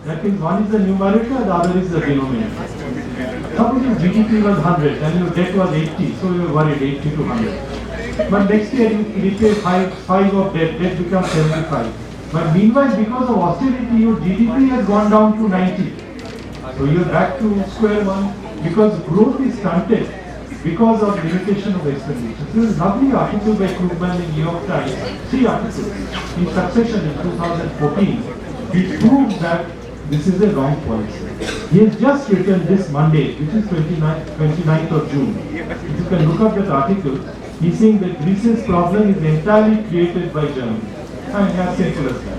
That is, one is the numerator, the other is the denominator. Suppose your GDP was 100 and your debt was 80, so you were worried 80 to 100. But next year you repay 5 of debt becomes 75. But meanwhile, because of austerity, your GDP has gone down to 90. So you are back to square one because growth is stunted because of limitation of expenditure. So there is a lovely article by Krugman in New York Times, 3 articles in succession in 2014. He proves that this is a wrong policy. He has just written this Monday, which is 29th of June. If you can look up that article, he's saying that Greece's problem is entirely created by Germany. And as simple as that.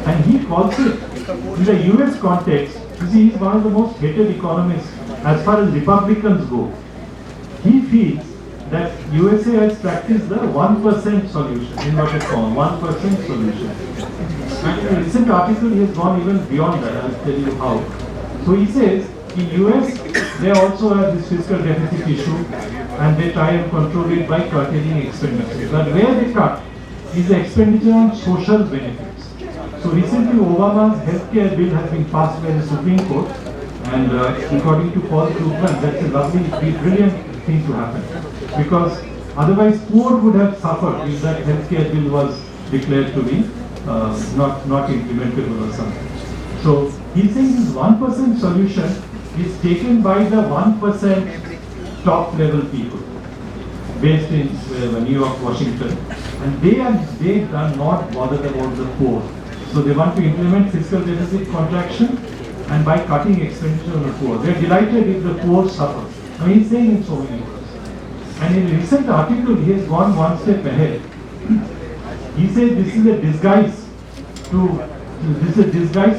And he calls it, in the US context, you see, he's one of the most hated economists as far as Republicans go. He feels that USA has practiced the 1% solution, inverted comma, 1% solution. And in a recent article, he has gone even beyond that. I'll tell you how. So he says, in US, they also have this fiscal deficit issue, and they try and control it by curtailing expenditure. But where they cut is the expenditure on social benefits. So recently, Obama's healthcare bill has been passed by the Supreme Court, and according to Paul Krugman, that's a lovely, brilliant thing to happen. Because otherwise, poor would have suffered if that healthcare bill was declared to be not implementable or something. So he's saying this 1% solution is taken by the 1% top level people based in New York, Washington, and they are not bothered about the poor. So they want to implement fiscal deficit contraction and by cutting expenditure on the poor. They are delighted if the poor suffer. Now he's saying in so many words. And in a recent article, he has gone one step ahead. He said this is a disguise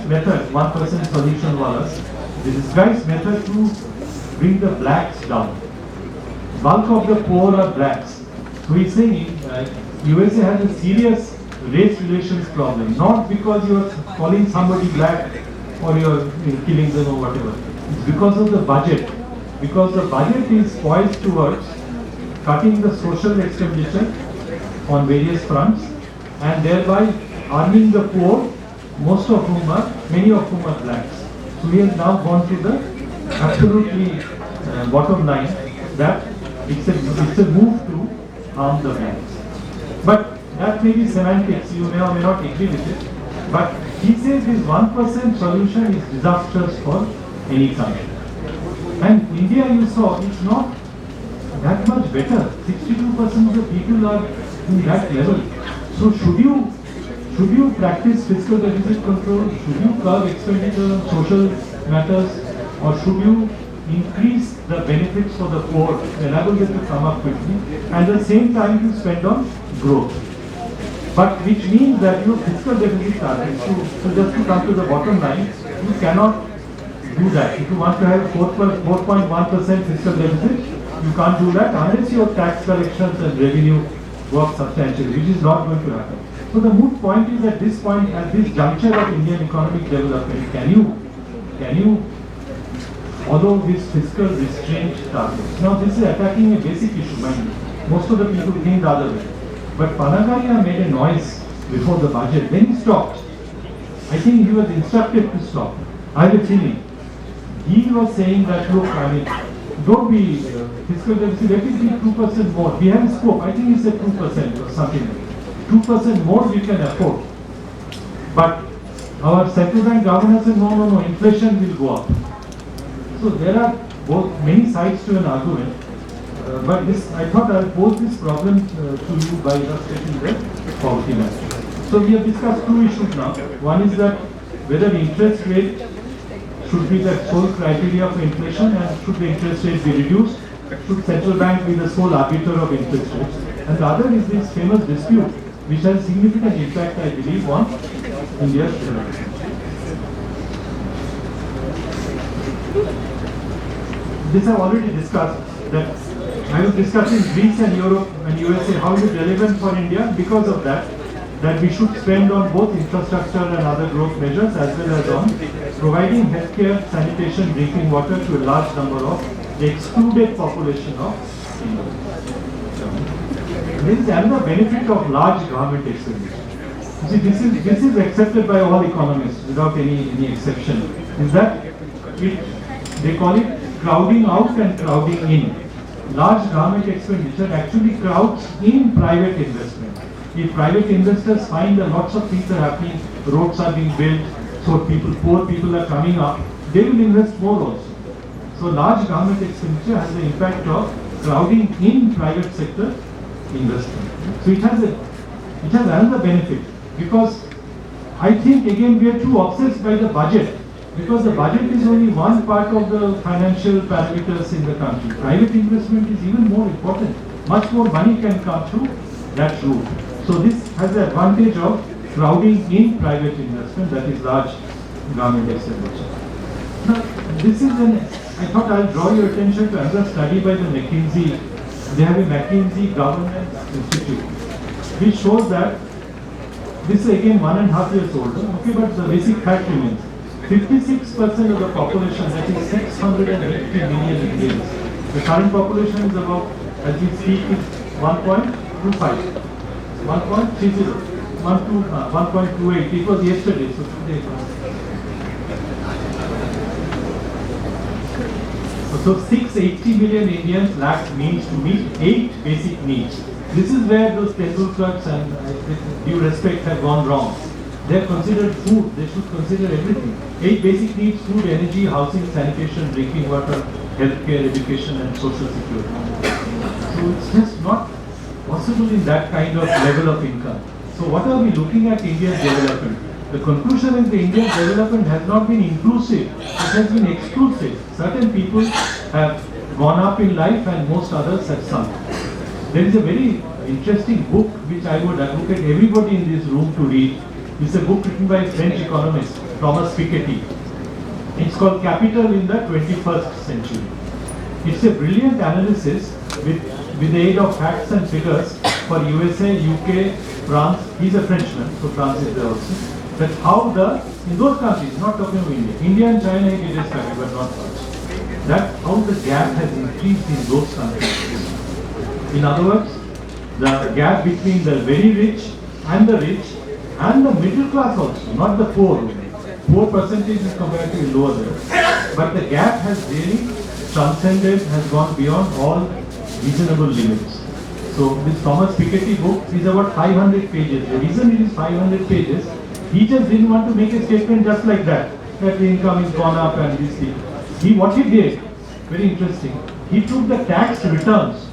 method, 1% solution was the disguised method to bring the blacks down. Bulk of the poor are blacks. So he's saying USA has a serious race relations problem, not because you are calling somebody black or you are killing them or whatever. It's because of the budget. Because the budget is poised towards cutting the social expenditure on various fronts and thereby harming the poor, many of whom are blacks. So we have now gone to the absolutely bottom line that it's a move to harm the blacks. But that may be semantics, you may or may not agree with it. But he says this 1% solution is disastrous for any country. And India, you saw, is not that much better. 62% of the people are in that level. So should you practice fiscal deficit control? Should you curb expenditure on social matters? Or should you increase the benefits for the poor, enable them to come up quickly, and at the same time you spend on growth? But which means that your fiscal deficit targets, so just to come to the bottom line, you cannot do that. If you want to have 4.1% fiscal deficit, you can't do that unless your tax collections and revenue work substantially, which is not going to happen. So the moot point is at this point, at this juncture of Indian economic development, can you follow this fiscal restraint targets? Now this is attacking a basic issue, mind you. Most of the people think the other way. But Panagaria made a noise before the budget, then he stopped. I think he was instructed to stop. I have a feeling. He was saying that, look, don't be fiscal deficit, let it be 2% more. We have scope, I think he said 2% or something like that. 2% more we can afford. But our central bank governor said, no, inflation will go up. So there are many sides to an argument. But I thought I'll pose this problem to you by illustrating the poverty matter. So we have discussed two issues now. One is that whether interest rate should be the sole criteria for inflation and should the interest rate be reduced? Should central bank be the sole arbiter of interest rates? And the other is this famous dispute which has significant impact, I believe, on India's economy. This I've already discussed. That I was discussing Greece and Europe and USA, how is it relevant for India? Because of that we should spend on both infrastructure and other growth measures as well as on providing healthcare, sanitation, drinking water to a large number of the excluded population of India. There is another benefit of large government expenditure. See, this is accepted by all economists without any exception. Is that they call it crowding out and crowding in. Large government expenditure actually crowds in private investment. If private investors find that lots of things are happening, roads are being built, so poor people are coming up, they will invest more also. So large government expenditure has the impact of crowding in private sector investment. So it has another benefit, because I think again we are too obsessed by the budget, because the budget is only one part of the financial parameters in the country. Private investment is even more important. Much more money can come through that route. So this has the advantage of crowding in private investment, that is large government expenditure. Now, I thought I'll draw your attention to another study by the McKinsey. They have a McKinsey Governance Institute, which shows that this is again 1.5 years old, okay, but the basic fact remains. 56% of the population, that is 680 million Indians. The current population is about, as we speak, is 1.25, 1.30, 1.28. It was yesterday, so today. So 680 million Indians lack means to meet 8 basic needs. This is where those Tendulkars and due respect have gone wrong. They have considered food, they should consider everything. 8 basic needs: food, energy, housing, sanitation, drinking water, healthcare, education and social security. So it's just not possible in that kind of level of income. So what are we looking at India's development? The conclusion is the Indian development has not been inclusive, it has been exclusive. Certain people have gone up in life and most others have sunk. There is a very interesting book which I would advocate everybody in this room to read. It's a book written by a French economist, Thomas Piketty. It's called Capital in the 21st Century. It's a brilliant analysis with the aid of facts and figures for USA, UK, France. He's a Frenchman, so France is there also. That how in those countries, not talking of India, India and China he did study, but not much. That how the gap has increased in those countries. In other words, the gap between the very rich and the middle class also, not the poor. Poor percentage is comparatively lower there. But the gap has really transcended, has gone beyond all reasonable limits. So this Thomas Piketty book is about 500 pages. The reason it is 500 pages, he just didn't want to make a statement just like that the income is gone up and this thing. What he did, very interesting, he took the tax returns.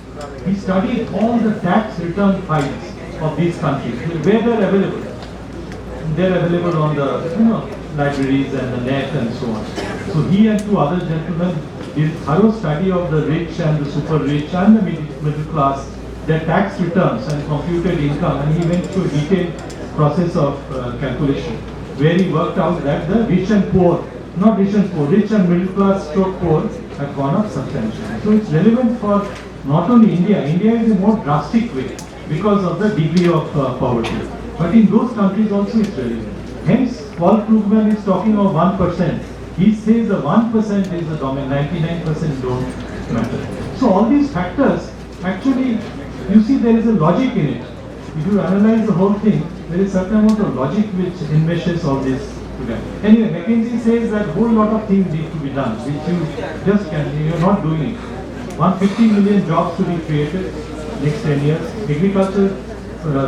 He studied all the tax return files of these countries, where they're available. They're available on the libraries and the net and so on. So he and 2 other gentlemen did thorough study of the rich and the super rich and the middle class, their tax returns and computed income, and he went through a detailed process of calculation, where he worked out that the rich and poor, not rich and poor, rich and middle class stroke poor have gone up substantially. So it's relevant for not only India. India is a more drastic way because of the degree of poverty. But in those countries also it's relevant. Hence, Paul Krugman is talking of 1%. He says the 1% is the dominant, 99% don't matter. So all these factors, actually, you see there is a logic in it. If you analyze the whole thing, there is a certain amount of logic which enmeshes all this together. Anyway, McKinsey says that a whole lot of things need to be done, which you just can't, you're not doing it. 150 million jobs to be created next 10 years. Agriculture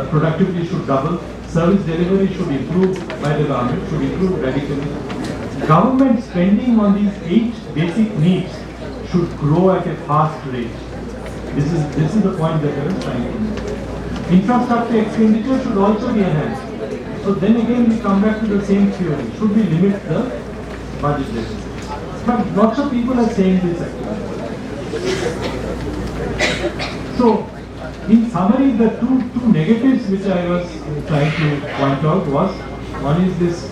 productivity should double. Service delivery should improve by the government, should improve radically. Government spending on these 8 basic needs should grow at a fast rate. This is the point that I was trying to make. Infrastructure expenditure should also be enhanced. So then again we come back to the same theory. Should we limit the budget deficit? But lots of people are saying this actually. So in summary, the two negatives which I was trying to point out was, one is this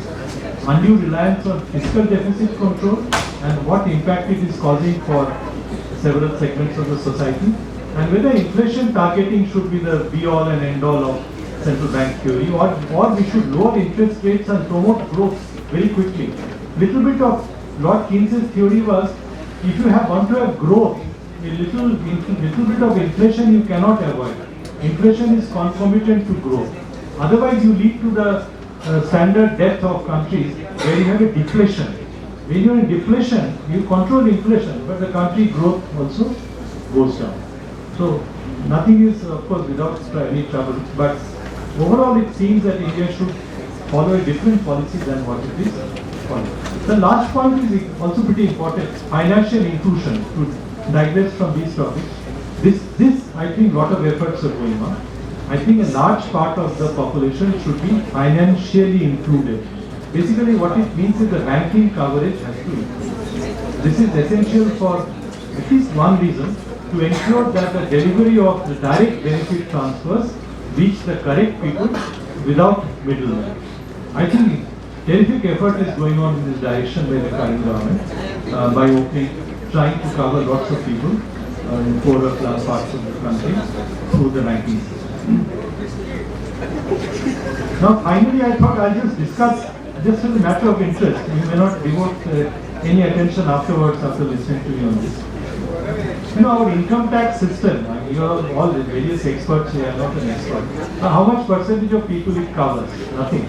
undue reliance on fiscal deficit control and what impact it is causing for several segments of the society, and whether inflation targeting should be the be-all and end-all of central bank theory, or we should lower interest rates and promote growth very quickly. Little bit of Lord Keynes's theory was, if you want to have growth, a little bit of inflation you cannot avoid. Inflation is concomitant to growth. Otherwise, you lead to the standard death of countries where you have a deflation. When you are in deflation, you control inflation, but the country growth also goes down. So nothing is, of course, without any trouble. But overall, it seems that India should follow a different policy than what it is following. The last point is also pretty important: financial inclusion. To digress from these topics, this I think lot of efforts are going on. I think a large part of the population should be financially included. Basically, what it means is the banking coverage has to improve. This is essential for at least one reason: to ensure that the delivery of the direct benefit transfers reach the correct people without middlemen. I think terrific effort is going on in this direction by the current government by trying to cover lots of people in poorer class parts of the country through the banking system. Now, finally, I thought I'll just discuss, just as a matter of interest. You may not devote any attention afterwards after listening to me on this. You know, our income tax system, you are all various experts here, not an expert. How much percentage of people it covers? Nothing.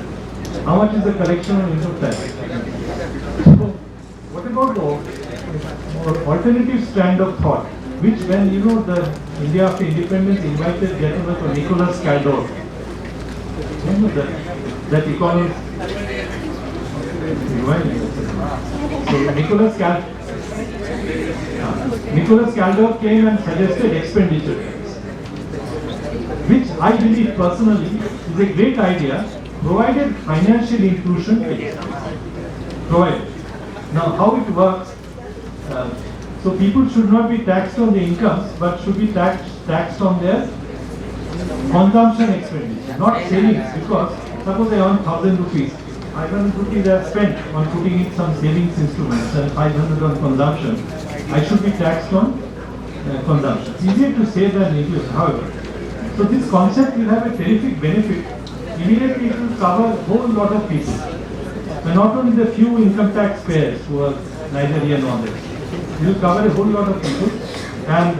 How much is the collection on income tax? So, what about the alternative strand of thought, which when, you know, the India after independence invited gentleman for Nicholas Caldor, you know that economist, so Nicholas Caldor came and suggested expenditure tax, which I believe personally is a great idea, provided financial inclusion is provided. Now, how it works, so people should not be taxed on the incomes, but should be taxed on their consumption expenditure, not savings, because suppose I earn 1,000 rupees, 500 rupees I have spent on putting in some savings instruments and 500 on consumption, I should be taxed on consumption. Easier to say than English, however. So this concept will have a terrific benefit. Immediately it will cover a whole lot of people. And not only the few income tax payers who are neither here nor there. It will cover a whole lot of people. And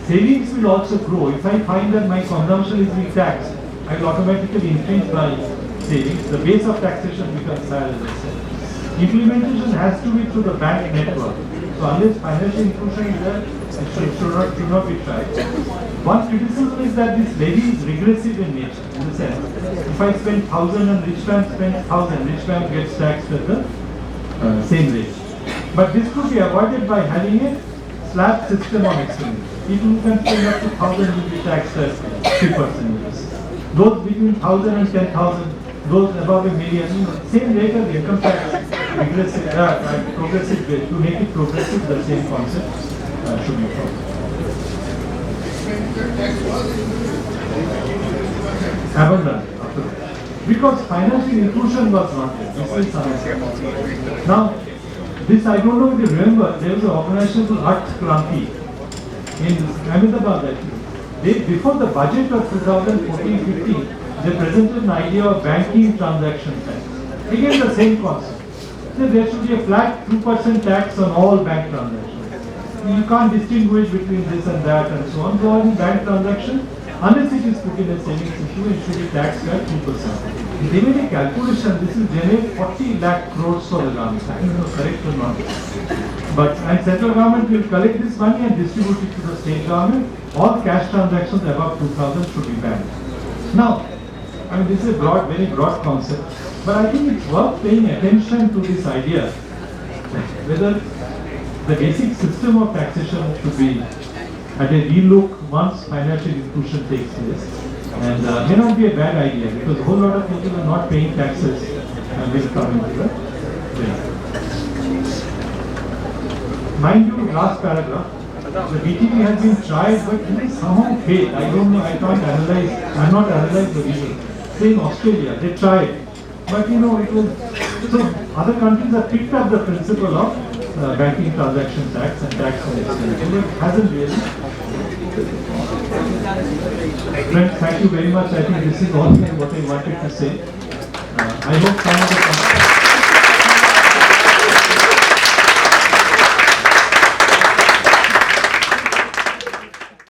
savings will also grow. If I find that my consumption is being taxed, I will automatically increase my savings. The base of taxation becomes higher, as I said. Implementation has to be through the bank network. So unless financial inclusion is there, it should not be tried. One criticism is that this levy is regressive in nature, in the sense, if I spend 1,000 and rich man spends 1,000, rich man gets taxed at the same rate. But this could be avoided by having a slab system on expenditure. People who can spend up to 1,000 will be taxed at 3%. Those between 1,000 and 10,000, those above a million, same rate of income tax, progressive way. To make it progressive, the same concept should be followed. Abandoned afterwards. Because financial inclusion was not there. This is something. Now, this I don't know if you remember, there was an organization called Arth Kranti in Ahmedabad actually. Before the budget of 2014-15, they presented an idea of banking transaction tax. Again the same concept. So there should be a flat 2% tax on all bank transactions. You can't distinguish between this and that and so on. So on bank transaction, unless it is put in a savings issue, it should be taxed at 2%. They made a calculation, this will generate 40 lakh crores for the government. I don't know correct or not. But and central government will collect this money and distribute it to the state government. All cash transactions above 2,000 should be banned. Now, I mean, this is a broad, very broad concept, but I think it's worth paying attention to this idea whether the basic system of taxation should be at a relook once financial inclusion takes place, and may not be a bad idea because a whole lot of people are not paying taxes and will come into the bill. Mind you, last paragraph. The BTP has been tried, but it is somehow failed. I don't know, I can't analyze, I am not analyze the reason. Say in Australia, they tried, but you know, it was, so other countries have picked up the principle of banking transaction tax and tax on expenditure, but it hasn't really. Friends, thank you very much. I think this is all what I wanted to say. I hope some of the